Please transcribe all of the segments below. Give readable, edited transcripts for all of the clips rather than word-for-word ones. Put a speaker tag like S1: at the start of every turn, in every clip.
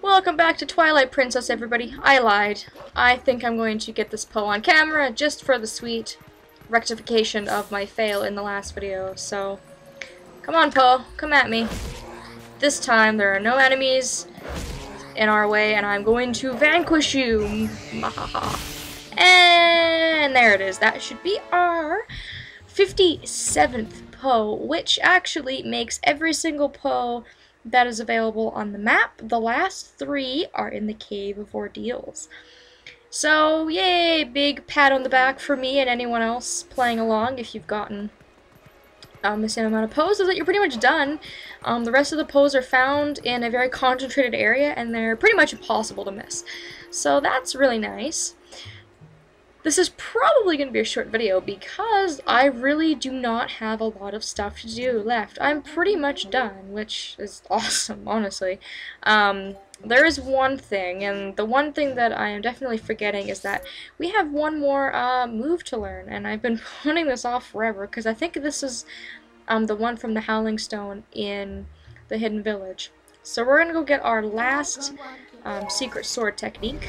S1: Welcome back to Twilight Princess, everybody. I lied. I think I'm going to get this Poe on camera just for the sweet rectification of my fail in the last video. So, come on, Poe. Come at me. This time, there are no enemies in our way, and I'm going to vanquish you. And there it is. That should be our 57th Poe, which actually makes every single Poe that is available on the map. The last 3 are in the Cave of Ordeals. So, yay! Big pat on the back for me and anyone else playing along if you've gotten the same amount of Poes, is that you're pretty much done. The rest of the Poes are found in a very concentrated area, and they're pretty much impossible to miss. So that's really nice. This is probably going to be a short video because I really do not have a lot of stuff to do left. I'm pretty much done, which is awesome, honestly. There is one thing, and the one thing that I am definitely forgetting is that we have one more move to learn, and I've been putting this off forever because I think this is the one from the Howling Stone in the Hidden Village. So we're going to go get our last secret sword technique.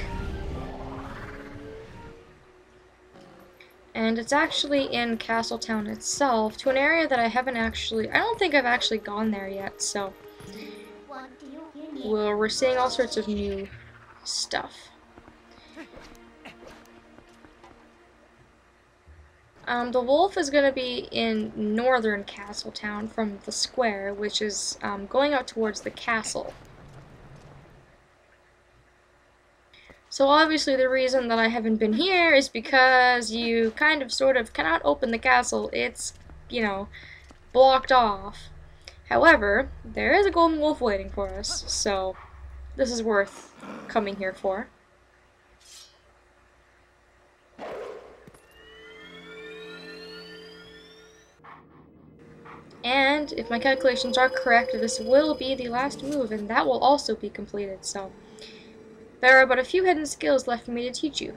S1: And it's actually in Castletown itself, to an area that I don't think I've actually gone there yet, so we're seeing all sorts of new stuff. The wolf is going to be in northern Castletown from the square, which is going out towards the castle. So obviously the reason that I haven't been here is because you kind of sort of cannot open the castle. It's, you know, blocked off. However, there is a golden wolf waiting for us, so this is worth coming here for. And if my calculations are correct, this will be the last move, and that will also be completed, so there are but a few hidden skills left for me to teach you.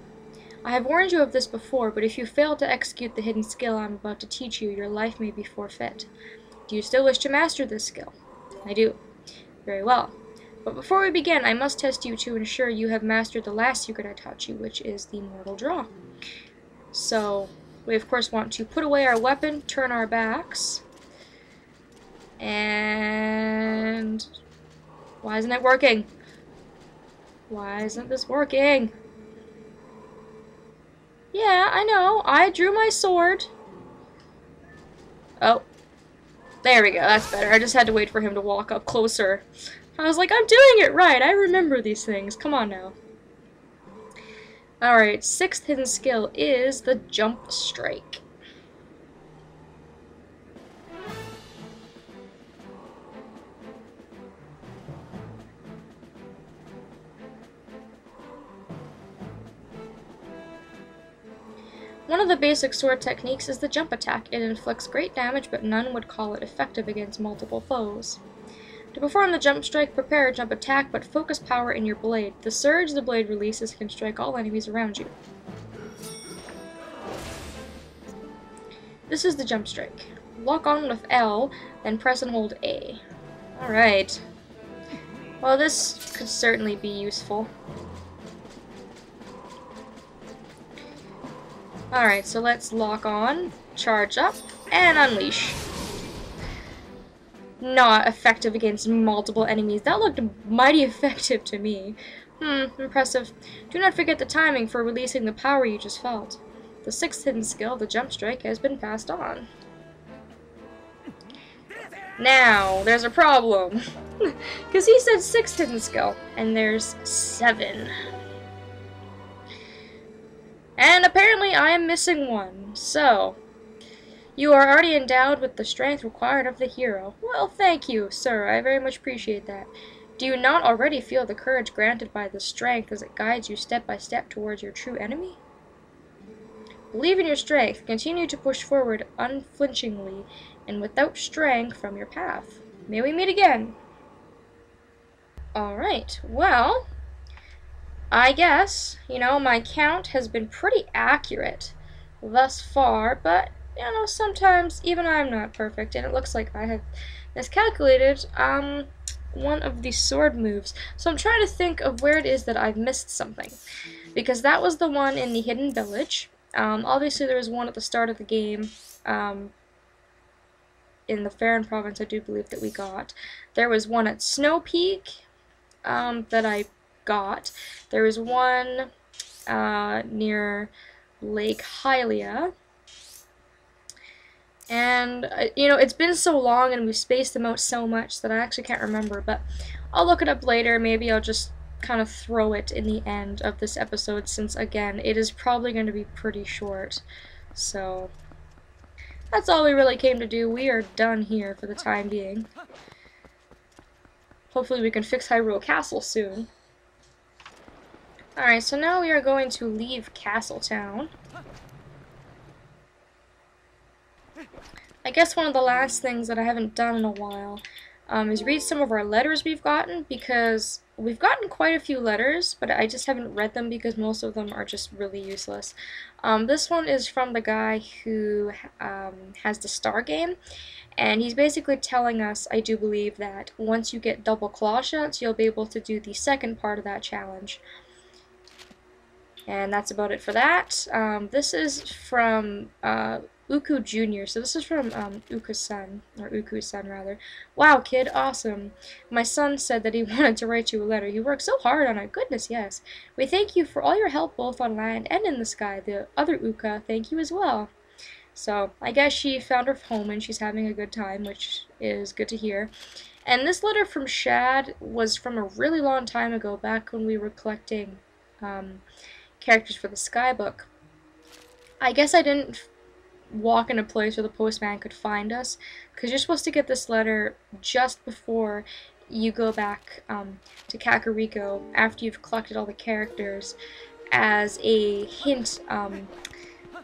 S1: I have warned you of this before, but if you fail to execute the hidden skill I'm about to teach you, your life may be forfeit. Do you still wish to master this skill? I do. Very well. But before we begin, I must test you to ensure you have mastered the last secret I taught you, which is the Immortal Draw. So, we of course want to put away our weapon, turn our backs, and why isn't it working? Why isn't this working? Yeah, I know. I drew my sword. Oh. There we go. That's better. I just had to wait for him to walk up closer. I was like, I'm doing it right. I remember these things. Come on now. Alright, 6th hidden skill is the Jump Strike. One of the basic sword techniques is the jump attack. It inflicts great damage, but none would call it effective against multiple foes. To perform the jump strike, prepare a jump attack, but focus power in your blade. The surge the blade releases can strike all enemies around you. This is the jump strike. Lock on with L, then press and hold A. Alright. Well, this could certainly be useful. Alright, so let's lock on, charge up, and unleash. Not effective against multiple enemies. That looked mighty effective to me. Impressive. Do not forget the timing for releasing the power you just felt. The 6th hidden skill, the jump strike, has been passed on. Now, there's a problem. Because he said 6th hidden skill, and there's 7. And apparently I am missing one, so you are already endowed with the strength required of the hero. Well, thank you, sir. I very much appreciate that. Do you not already feel the courage granted by the strength as it guides you step by step towards your true enemy? Believe in your strength. Continue to push forward unflinchingly and without straying from your path. May we meet again. Alright, well, I guess, you know, my count has been pretty accurate thus far, but, you know, sometimes even I'm not perfect, and it looks like I have miscalculated one of the sword moves. So I'm trying to think of where it is that I've missed something. Because that was the one in the hidden village. Obviously there was one at the start of the game. In the Farron province, I do believe that we got. There was one at Snow Peak that I got. There was one near Lake Hylia. And, you know, it's been so long and we've spaced them out so much that I actually can't remember. But I'll look it up later. Maybe I'll just kind of throw it in the end of this episode since, again, it is probably going to be pretty short. So that's all we really came to do. We are done here for the time being. Hopefully we can fix Hyrule Castle soon. Alright, so now we are going to leave Castletown. I guess one of the last things that I haven't done in a while is read some of our letters we've gotten, because we've gotten quite a few letters, but I just haven't read them because most of them are just really useless. This one is from the guy who has the Star game, and he's basically telling us, I do believe, that once you get double claw shots, you'll be able to do the second part of that challenge. And that's about it for that. This is from Uku Jr., so this is from Uku's son, or Uku's son rather. Wow, kid, awesome. My son said that he wanted to write you a letter. He worked so hard on it. Goodness, yes. We thank you for all your help both on land and in the sky. The other Uka, thank you as well. So, I guess she found her home and she's having a good time, which is good to hear. And this letter from Shad was from a really long time ago, back when we were collecting characters for the Sky book. I guess I didn't walk in a place where the postman could find us, because you're supposed to get this letter just before you go back to Kakariko after you've collected all the characters, as a hint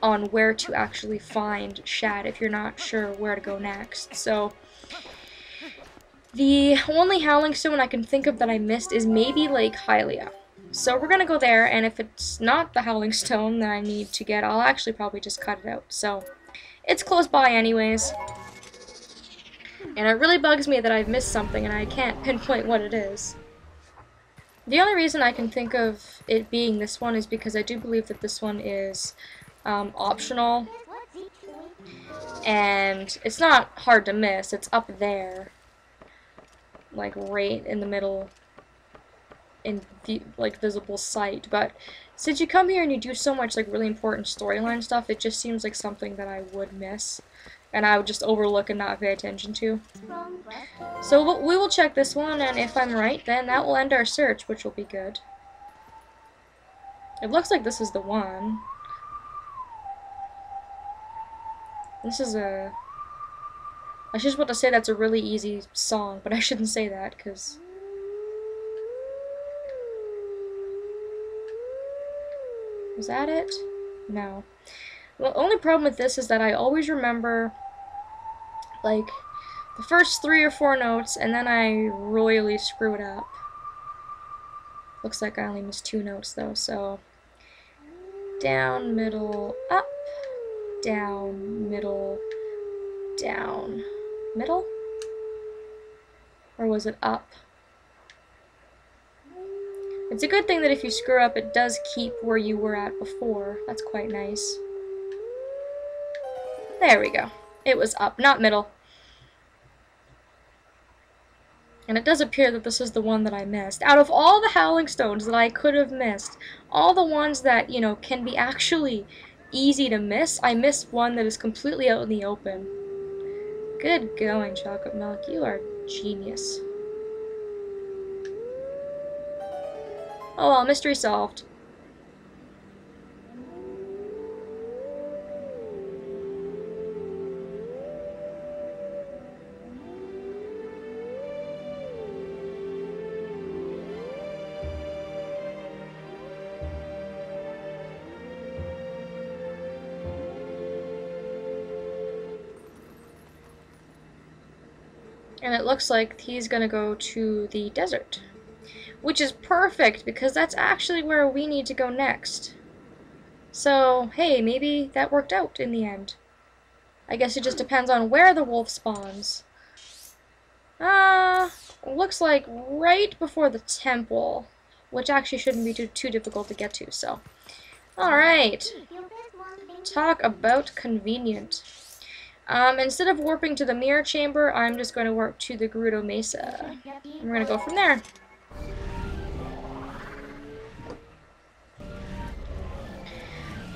S1: on where to actually find Shad if you're not sure where to go next. So the only Howling Stone I can think of that I missed is maybe Lake Hylia. So we're gonna go there, and if it's not the Howling Stone that I need to get, I'll actually probably just cut it out. So it's close by anyways. And it really bugs me that I've missed something and I can't pinpoint what it is. The only reason I can think of it being this one is because I do believe that this one is optional. And it's not hard to miss, it's up there. Like right in the middle, in like visible sight. But since you come here and you do so much like really important storyline stuff, it just seems like something that I would miss and I would just overlook and not pay attention to. So we will check this one, and if I'm right, then that will end our search, which will be good. It looks like this is the one. This is a... I was just about to say that's a really easy song, but I shouldn't say that, because... Was that it? No. The only problem with this is that I always remember, like, the first 3 or 4 notes, and then I royally screw it up. Looks like I only missed 2 notes, though, so... Down, middle, up. Down, middle, down. Middle? Or was it up? It's a good thing that if you screw up, it does keep where you were at before. That's quite nice. There we go. It was up, not middle. And it does appear that this is the one that I missed. Out of all the Howling Stones that I could have missed, all the ones that, you know, can be actually easy to miss, I missed one that is completely out in the open. Good going, Chocolate Milk. You are genius. Oh well, mystery solved. And it looks like he's gonna go to the desert. Which is perfect, because that's actually where we need to go next. So, hey, maybe that worked out in the end. I guess it just depends on where the wolf spawns. looks like right before the temple, which actually shouldn't be too difficult to get to, so. Alright. Talk about convenient. Instead of warping to the mirror chamber, I'm just going to warp to the Gerudo Mesa. And we're going to go from there.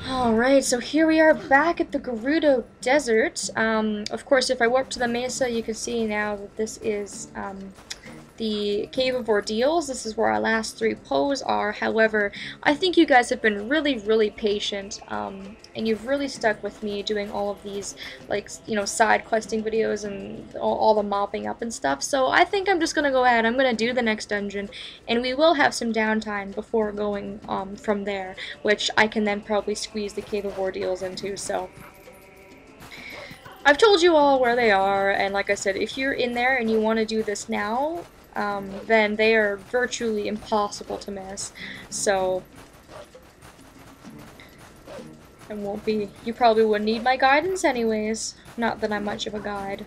S1: Alright, so here we are back at the Gerudo Desert. Of course, if I warp to the Mesa, you can see now that this is the Cave of Ordeals. This is where our last 3 pos are. However, I think you guys have been really patient, and you've really stuck with me doing all of these, like, you know, side questing videos and all the mopping up and stuff. So I think I'm just gonna go ahead. I'm gonna do the next dungeon, and we will have some downtime before going from there, which I can then probably squeeze the Cave of Ordeals into. So I've told you all where they are, and like I said, if you're in there and you want to do this now, then they are virtually impossible to miss. So it won't be. You probably wouldn't need my guidance anyways. Not that I'm much of a guide.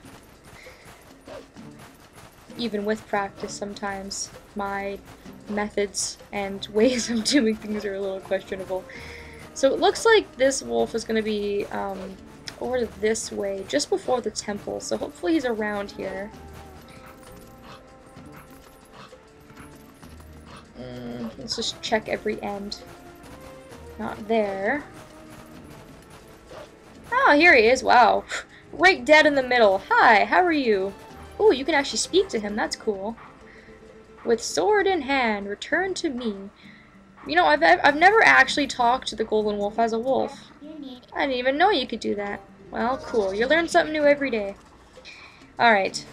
S1: Even with practice, sometimes my methods and ways of doing things are a little questionable. So it looks like this wolf is going to be over this way, just before the temple. So hopefully he's around here. Let's just check every end. Not there. Oh, here he is. Wow. Right dead in the middle. Hi, how are you? Ooh, you can actually speak to him. That's cool. With sword in hand, return to me. You know, I've never actually talked to the Golden Wolf as a wolf. I didn't even know you could do that. Well, cool. You learn something new every day. Alright.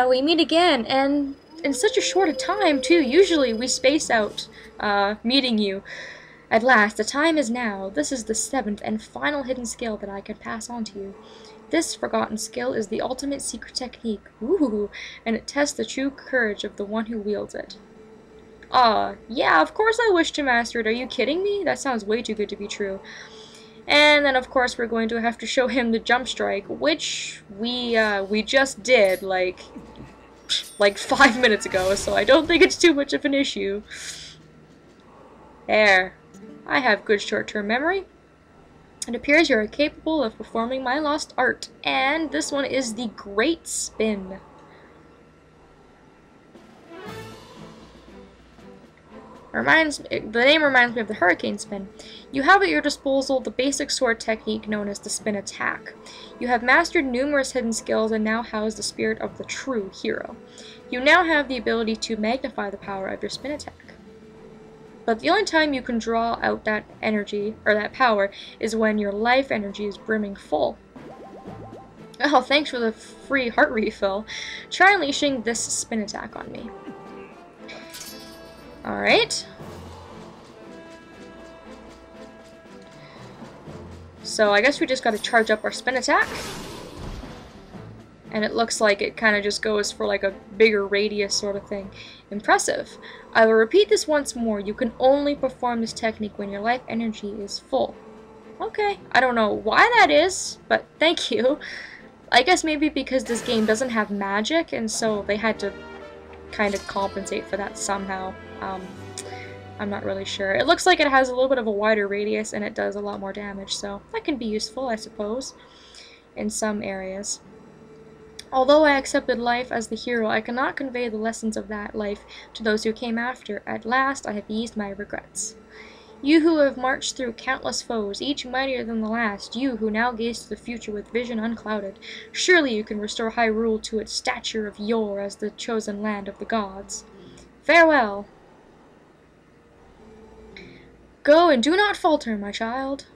S1: We meet again, and in such a short a time, too. Usually we space out, meeting you. At last, the time is now. This is the 7th and final hidden skill that I can pass on to you. This forgotten skill is the ultimate secret technique. Ooh, and it tests the true courage of the one who wields it. Yeah, of course I wish to master it. Are you kidding me? That sounds way too good to be true. And then, of course, we're going to have to show him the jump strike, which we just did, like 5 minutes ago, so I don't think it's too much of an issue. There. I have good short-term memory. It appears you are capable of performing my lost art, and this one is the Great Spin. The name reminds me of the Hurricane Spin. You have at your disposal the basic sword technique known as the Spin Attack. You have mastered numerous hidden skills and now house the spirit of the true hero. You now have the ability to magnify the power of your Spin Attack. But the only time you can draw out that energy, or that power, is when your life energy is brimming full. Oh, thanks for the free heart refill. Try unleashing this Spin Attack on me. Alright. So I guess we just gotta charge up our Spin Attack. And it looks like it kind of just goes for like a bigger radius sort of thing. Impressive. I will repeat this once more. You can only perform this technique when your life energy is full. Okay. I don't know why that is, but thank you. I guess maybe because this game doesn't have magic, and so they had to kind of compensate for that somehow. I'm not really sure. It looks like it has a little bit of a wider radius, and it does a lot more damage, so that can be useful, I suppose, in some areas. Although I accepted life as the hero, I cannot convey the lessons of that life to those who came after. At last, I have eased my regrets. You who have marched through countless foes, each mightier than the last, you who now gaze to the future with vision unclouded, surely you can restore Hyrule to its stature of yore as the chosen land of the gods. Farewell. Go and do not falter, my child.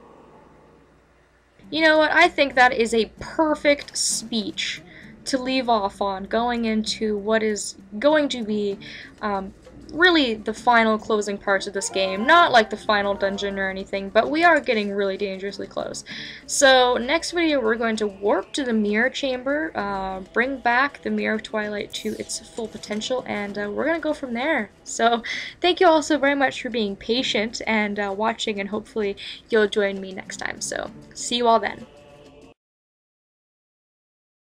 S1: You know what? I think that is a perfect speech to leave off on, going into what is going to be really the final closing parts of this game. Not like the final dungeon or anything, but we are getting really dangerously close. So next video we're going to warp to the mirror chamber, bring back the Mirror of Twilight to its full potential, and we're going to go from there. So thank you all so very much for being patient and watching, and hopefully you'll join me next time. So see you all then.